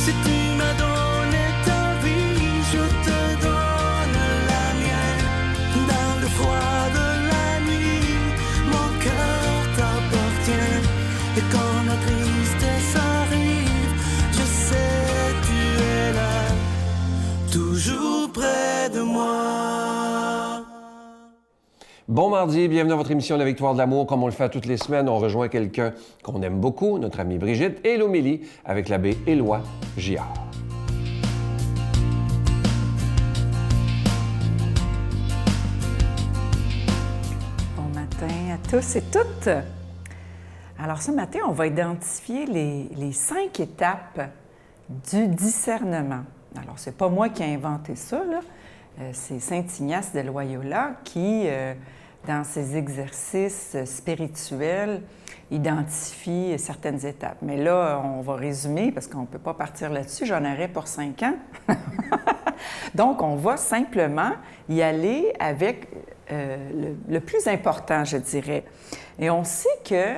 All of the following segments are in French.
Si tu m'as donné ta vie, je te donne la mienne. Dans le froid de la nuit, mon cœur t'appartient. Et quand la tristesse arrive, je sais tu es là, toujours près de moi. Bon mardi, bienvenue à votre émission La Victoire de l'amour. Comme on le fait toutes les semaines, on rejoint quelqu'un qu'on aime beaucoup, notre amie Brigitte, et l'homélie avec l'abbé Éloi Giard. Bon matin à tous et toutes. Alors ce matin, on va identifier les 5 étapes du discernement. Alors c'est pas moi qui ai inventé ça, là. C'est Saint Ignace de Loyola qui, dans ses exercices spirituels, identifie certaines étapes. Mais là, on va résumer parce qu'on ne peut pas partir là-dessus. J'en aurais pour 5 ans. Donc, on va simplement y aller avec le plus important, je dirais. Et on sait que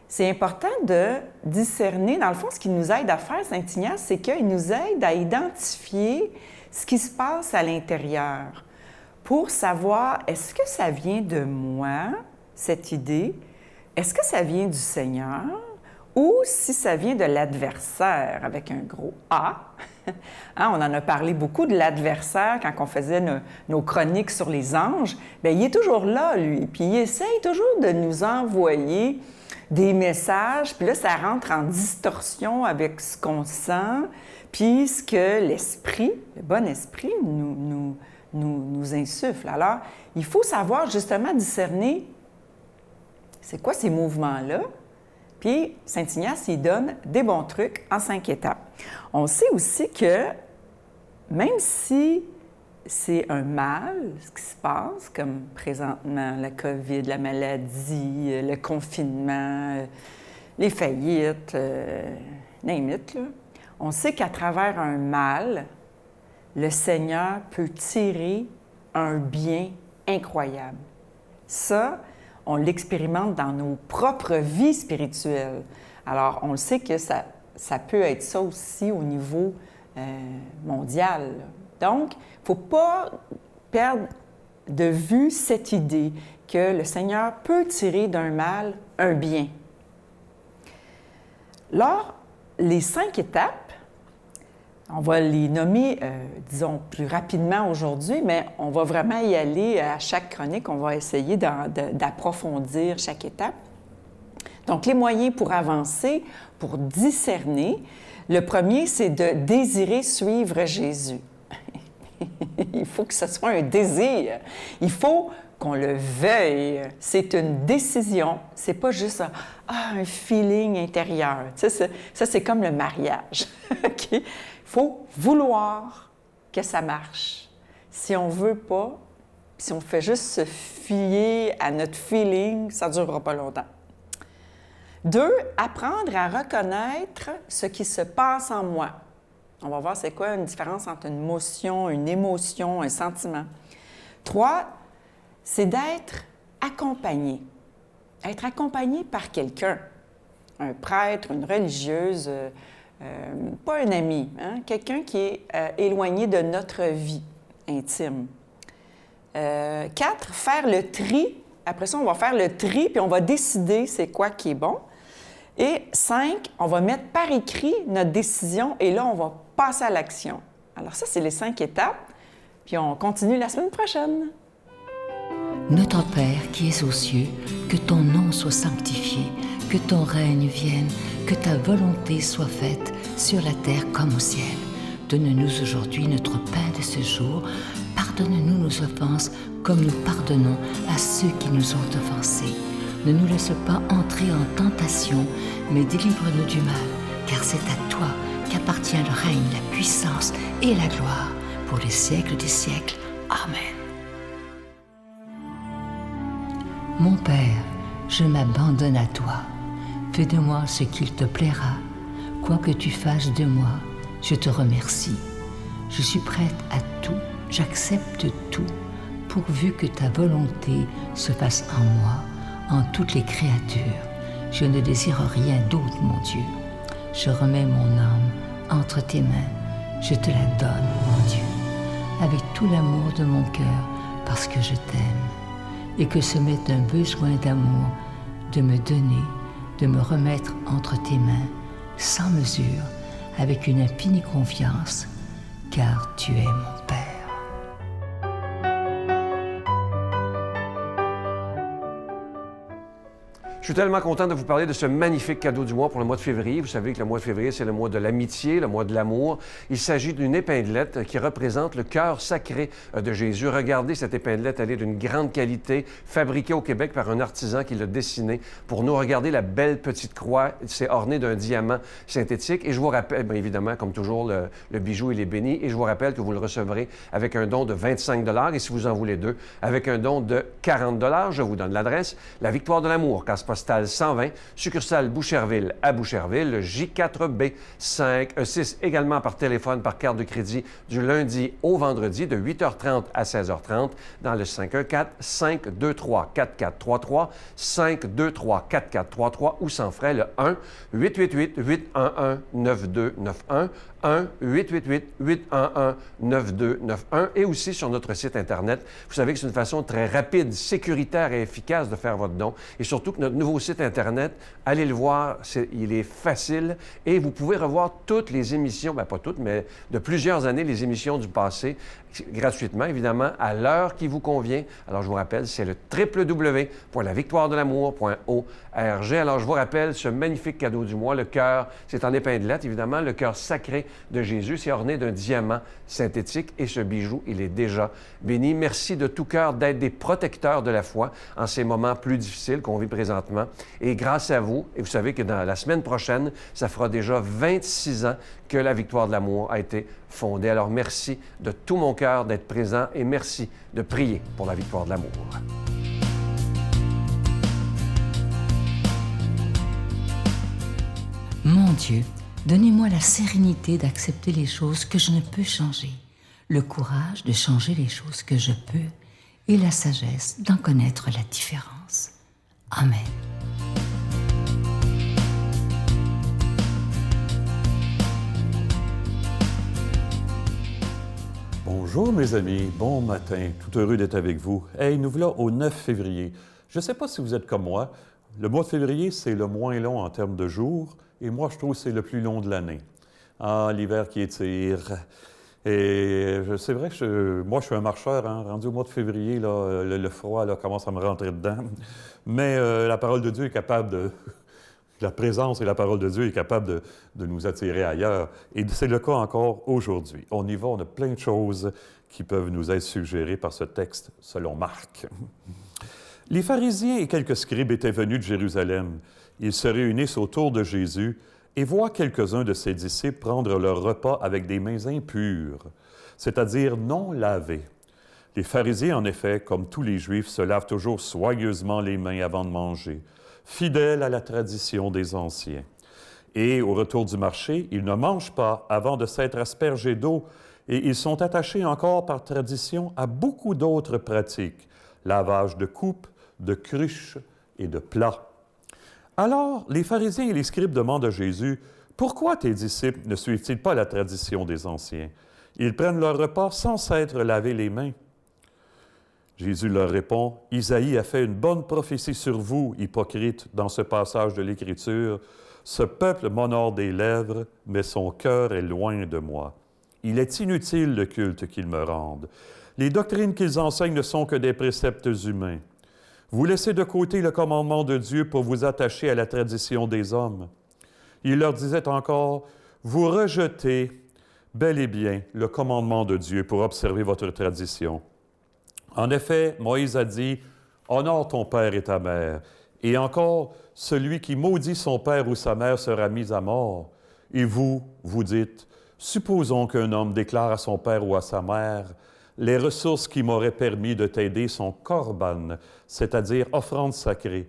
c'est important de discerner. Dans le fond, ce qui nous aide à faire, Saint Ignace, c'est qu'il nous aide à identifier ce qui se passe à l'intérieur pour savoir, est-ce que ça vient de moi, cette idée? Est-ce que ça vient du Seigneur? Ou si ça vient de l'adversaire, avec un gros A. Hein, on en a parlé beaucoup de l'adversaire quand on faisait nos chroniques sur les anges. Bien, il est toujours là, lui. Puis il essaye toujours de nous envoyer des messages. Puis là, ça rentre en distorsion avec ce qu'on sent, puis ce que l'esprit, le bon esprit, nous insuffle. Alors, il faut savoir justement discerner c'est quoi ces mouvements-là. Puis, Saint Ignace, il donne des bons trucs en 5 étapes. On sait aussi que même si c'est un mal, ce qui se passe, comme présentement la COVID, la maladie, le confinement, les faillites, name it, là, on sait qu'à travers un mal, le Seigneur peut tirer un bien incroyable. Ça, on l'expérimente dans nos propres vies spirituelles. Alors, on le sait que ça peut être ça aussi au niveau mondial. Donc, il ne faut pas perdre de vue cette idée que le Seigneur peut tirer d'un mal un bien. Alors, les 5 étapes, on va les nommer, disons, plus rapidement aujourd'hui, mais on va vraiment y aller à chaque chronique. On va essayer d'approfondir chaque étape. Donc, les moyens pour avancer, pour discerner. Le premier, c'est de désirer suivre Jésus. Il faut que ce soit un désir. Il faut qu'on le veuille. C'est une décision. C'est pas juste un feeling intérieur. Tu sais, ça, c'est comme le mariage. OK? Il faut vouloir que ça marche. Si on ne veut pas, si on fait juste se fier à notre feeling, ça ne durera pas longtemps. 2, apprendre à reconnaître ce qui se passe en moi. On va voir c'est quoi une différence entre une émotion, un sentiment. 3, c'est d'être accompagné. Être accompagné par quelqu'un, un prêtre, une religieuse, pas un ami, hein? Quelqu'un qui est éloigné de notre vie intime. 4, faire le tri. Après ça, on va faire le tri, puis on va décider c'est quoi qui est bon. Et 5, on va mettre par écrit notre décision, et là, on va passer à l'action. Alors ça, c'est les 5 étapes, puis on continue la semaine prochaine. Notre Père qui es aux cieux, que ton nom soit sanctifié, que ton règne vienne, que ta volonté soit faite sur la terre comme au ciel. Donne-nous aujourd'hui notre pain de ce jour. Pardonne-nous nos offenses comme nous pardonnons à ceux qui nous ont offensés. Ne nous laisse pas entrer en tentation, mais délivre-nous du mal, car c'est à toi qu'appartient le règne, la puissance et la gloire pour les siècles des siècles. Amen. Mon Père, je m'abandonne à toi. Fais de moi ce qu'il te plaira. Quoi que tu fasses de moi, je te remercie. Je suis prête à tout, j'accepte tout, pourvu que ta volonté se fasse en moi, en toutes les créatures. Je ne désire rien d'autre, mon Dieu. Je remets mon âme entre tes mains. Je te la donne, mon Dieu, avec tout l'amour de mon cœur, parce que je t'aime, et que ce m'est un besoin d'amour de me donner, de me remettre entre tes mains, sans mesure, avec une infinie confiance, car tu es mon Père. Je suis tellement content de vous parler de ce magnifique cadeau du mois pour le mois de février. Vous savez que le mois de février, c'est le mois de l'amitié, le mois de l'amour. Il s'agit d'une épinglette qui représente le cœur sacré de Jésus. Regardez cette épinglette, elle est d'une grande qualité, fabriquée au Québec par un artisan qui l'a dessinée pour nous. Regardez la belle petite croix, c'est orné d'un diamant synthétique. Et je vous rappelle, bien évidemment, comme toujours, le bijou, il est béni. Et je vous rappelle que vous le recevrez avec un don de 25 $ et si vous en voulez deux, avec un don de 40 $. Je vous donne l'adresse. La Victoire de l'amour, case postale 120, succursale Boucherville à Boucherville, le J4B 6, également par téléphone, par carte de crédit, du lundi au vendredi, de 8h30 à 16h30, dans le 514-523-4433, 523-4433, ou sans frais, le 1-888-811-9291, 1-888-811-9291, et aussi sur notre site Internet. Vous savez que c'est une façon très rapide, sécuritaire et efficace de faire votre don. Et surtout que notre nouveau site Internet, allez le voir, il est facile et vous pouvez revoir toutes les émissions, bien pas toutes, mais de plusieurs années, les émissions du passé, gratuitement, évidemment, à l'heure qui vous convient. Alors, je vous rappelle, c'est le www.lavictoiredelamour.org. Alors, je vous rappelle ce magnifique cadeau du mois, le cœur, c'est en épinglette, évidemment, le cœur sacré de Jésus. C'est orné d'un diamant synthétique et ce bijou, il est déjà béni. Merci de tout cœur d'être des protecteurs de la foi en ces moments plus difficiles qu'on vit présentement. Et grâce à vous, et vous savez que dans la semaine prochaine, ça fera déjà 26 ans que la Victoire de l'amour a été fondée. Alors, merci de tout mon cœur d'être présent et merci de prier pour la Victoire de l'amour. Mon Dieu, donnez-moi la sérénité d'accepter les choses que je ne peux changer, le courage de changer les choses que je peux et la sagesse d'en connaître la différence. Amen. Bonjour mes amis, bon matin, tout heureux d'être avec vous. Hey, nous voilà au 9 février. Je ne sais pas si vous êtes comme moi, le mois de février, c'est le moins long en termes de jours, et moi, je trouve que c'est le plus long de l'année. Ah, l'hiver qui étire. Et c'est vrai que moi, je suis un marcheur, hein, rendu au mois de février, là, le froid là, commence à me rentrer dedans. Mais la parole de Dieu est capable de... La présence et la parole de Dieu est capable de nous attirer ailleurs. Et c'est le cas encore aujourd'hui. On y va, on a plein de choses qui peuvent nous être suggérées par ce texte, selon Marc. Les pharisiens et quelques scribes étaient venus de Jérusalem. Ils se réunissent autour de Jésus et voient quelques-uns de ses disciples prendre leur repas avec des mains impures, c'est-à-dire non lavées. Les pharisiens, en effet, comme tous les Juifs, se lavent toujours soigneusement les mains avant de manger, fidèles à la tradition des anciens. Et au retour du marché, ils ne mangent pas avant de s'être aspergés d'eau et ils sont attachés encore par tradition à beaucoup d'autres pratiques, lavage de coupes, de cruches et de plats. Alors, les pharisiens et les scribes demandent à Jésus, « Pourquoi tes disciples ne suivent-ils pas la tradition des anciens? Ils prennent leur repas sans s'être lavé les mains. » Jésus leur répond, « Isaïe a fait une bonne prophétie sur vous, hypocrites, dans ce passage de l'Écriture. Ce peuple m'honore des lèvres, mais son cœur est loin de moi. Il est inutile le culte qu'ils me rendent. Les doctrines qu'ils enseignent ne sont que des préceptes humains. Vous laissez de côté le commandement de Dieu pour vous attacher à la tradition des hommes. » Il leur disait encore, « Vous rejetez bel et bien le commandement de Dieu pour observer votre tradition. En effet, Moïse a dit, « Honore ton père et ta mère. » Et encore, « Celui qui maudit son père ou sa mère sera mis à mort. » Et vous, vous dites, « Supposons qu'un homme déclare à son père ou à sa mère, « Les ressources qui m'auraient permis de t'aider sont korban, c'est-à-dire offrande sacrée. »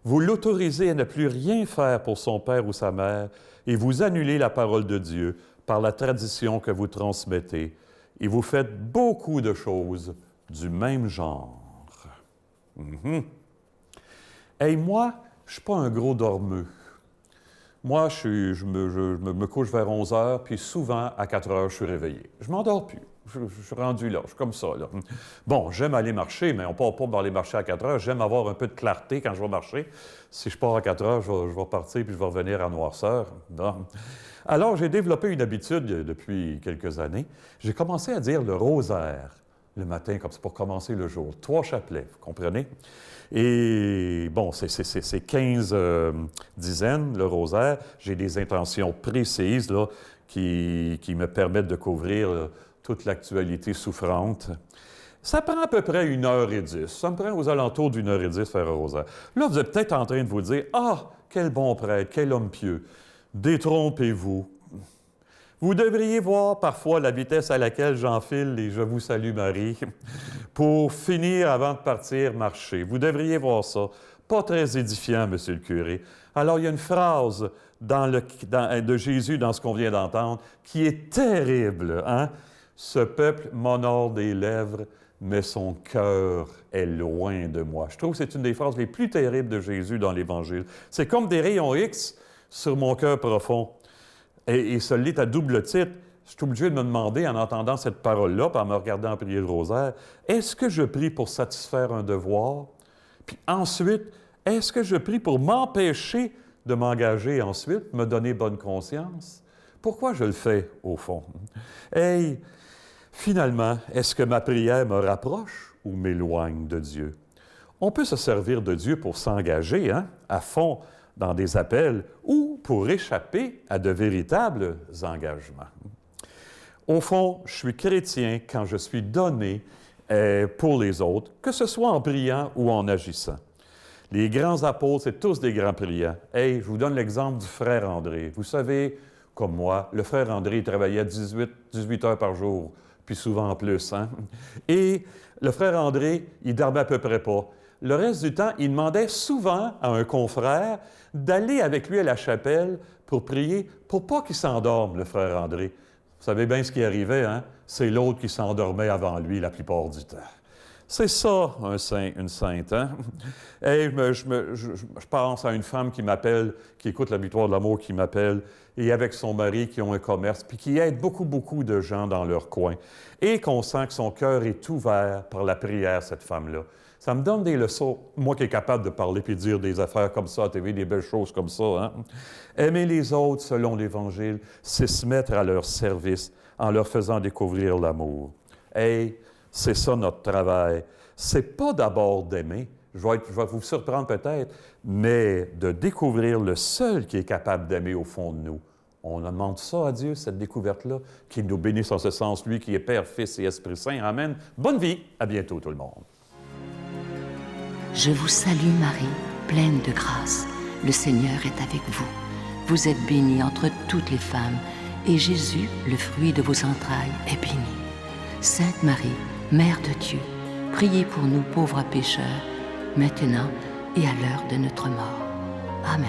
Vous l'autorisez à ne plus rien faire pour son père ou sa mère et vous annulez la parole de Dieu par la tradition que vous transmettez. Et vous faites beaucoup de choses du même genre. Hey, moi, je ne suis pas un gros dormeux. Moi, je me couche vers 11 heures, puis souvent, à 4 heures, je suis réveillé. Je m'endors plus. Je suis rendu là, je suis comme ça. Là. Bon, j'aime aller marcher, mais on ne part pas pour aller marcher à 4 heures. J'aime avoir un peu de clarté quand je vais marcher. Si je pars à 4 heures, je vais partir puis je vais revenir à noirceur. Bon. Alors, j'ai développé une habitude depuis quelques années. J'ai commencé à dire le rosaire le matin, comme ça, pour commencer le jour. 3 chapelets, vous comprenez? Et bon, c'est 15 dizaines, le rosaire. J'ai des intentions précises là, qui me permettent de couvrir toute l'actualité souffrante. Ça prend à peu près 1h10. Ça me prend aux alentours d'1h10 faire un rosaire. Là, vous êtes peut-être en train de vous dire « Ah, quel bon prêtre, quel homme pieux! Détrompez-vous! » Vous devriez voir parfois la vitesse à laquelle j'enfile les « Je vous salue Marie » pour finir avant de partir marcher. Vous devriez voir ça. Pas très édifiant, monsieur le curé. Alors, il y a une phrase de Jésus dans ce qu'on vient d'entendre qui est terrible, hein? Ce peuple m'honore des lèvres, mais son cœur est loin de moi. Je trouve que c'est une des phrases les plus terribles de Jésus dans l'Évangile. C'est comme des rayons X sur mon cœur profond. Et ce lit à double titre. Je suis obligé de me demander, en entendant cette parole-là, puis en me regardant prier le rosaire, est-ce que je prie pour satisfaire un devoir? Puis ensuite, est-ce que je prie pour m'empêcher de m'engager ensuite, me donner bonne conscience? Pourquoi je le fais, au fond? Hey! Finalement, est-ce que ma prière me rapproche ou m'éloigne de Dieu? On peut se servir de Dieu pour s'engager à fond dans des appels ou pour échapper à de véritables engagements. Au fond, je suis chrétien quand je suis donné pour les autres, que ce soit en priant ou en agissant. Les grands apôtres, c'est tous des grands priants. Hey, je vous donne l'exemple du frère André. Vous savez, comme moi, le frère André travaillait 18 heures par jour, puis souvent plus. Hein? Et le frère André, il dormait à peu près pas. Le reste du temps, il demandait souvent à un confrère d'aller avec lui à la chapelle pour prier, pour pas qu'il s'endorme, le frère André. Vous savez bien ce qui arrivait, hein? C'est l'autre qui s'endormait avant lui la plupart du temps. C'est ça, un saint, une sainte, hein? Et je pense à une femme qui m'appelle, qui écoute la victoire de l'amour, qui m'appelle, et avec son mari qui ont un commerce, puis qui aide beaucoup de gens dans leur coin. Et qu'on sent que son cœur est ouvert par la prière, cette femme-là. Ça me donne des leçons, moi qui est capable de parler puis de dire des affaires comme ça à TV, des belles choses comme ça. Hein? Aimer les autres selon l'Évangile, c'est se mettre à leur service en leur faisant découvrir l'amour. Hey, c'est ça notre travail. C'est pas d'abord d'aimer, je vais vous surprendre peut-être, mais de découvrir le seul qui est capable d'aimer au fond de nous. On demande ça à Dieu, cette découverte-là, qu'il nous bénisse en ce sens, lui qui est Père, Fils et Esprit Saint. Amen. Bonne vie. À bientôt tout le monde. Je vous salue Marie, pleine de grâce. Le Seigneur est avec vous. Vous êtes bénie entre toutes les femmes, et Jésus, le fruit de vos entrailles, est béni. Sainte Marie, Mère de Dieu, priez pour nous pauvres pécheurs, maintenant et à l'heure de notre mort. Amen.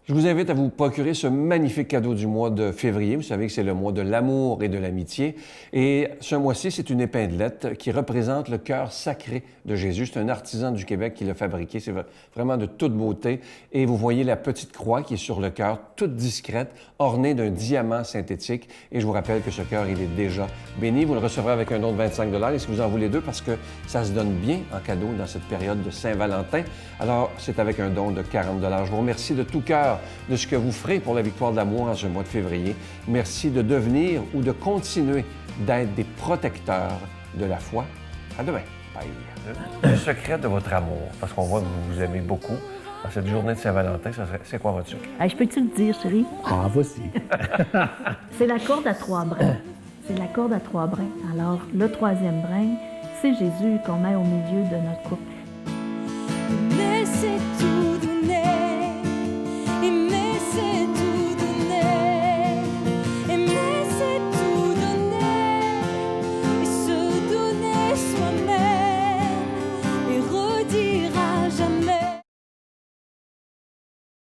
Je vous invite à vous procurer ce magnifique cadeau du mois de février. Vous savez que c'est le mois de l'amour et de l'amitié. Et ce mois-ci, c'est une épinglette qui représente le cœur sacré de Jésus. C'est un artisan du Québec qui l'a fabriqué. C'est vraiment de toute beauté. Et vous voyez la petite croix qui est sur le cœur, toute discrète, ornée d'un diamant synthétique. Et je vous rappelle que ce cœur, il est déjà béni. Vous le recevrez avec un don de 25 $. Et si vous en voulez 2, parce que ça se donne bien en cadeau dans cette période de Saint-Valentin, alors c'est avec un don de 40 $. Je vous remercie de tout cœur de ce que vous ferez pour la victoire de l'amour en ce mois de février. Merci de devenir ou de continuer d'être des protecteurs de la foi. À demain. Bye. Le secret de votre amour, parce qu'on voit que vous vous aimez beaucoup, dans cette journée de Saint-Valentin, c'est quoi votre secret? Je peux-tu le dire, chérie? Ah, voici. C'est la corde à 3 brins. C'est la corde à 3 brins. Alors, le 3e brin, c'est Jésus qu'on met au milieu de notre couple. Mais c'est tout.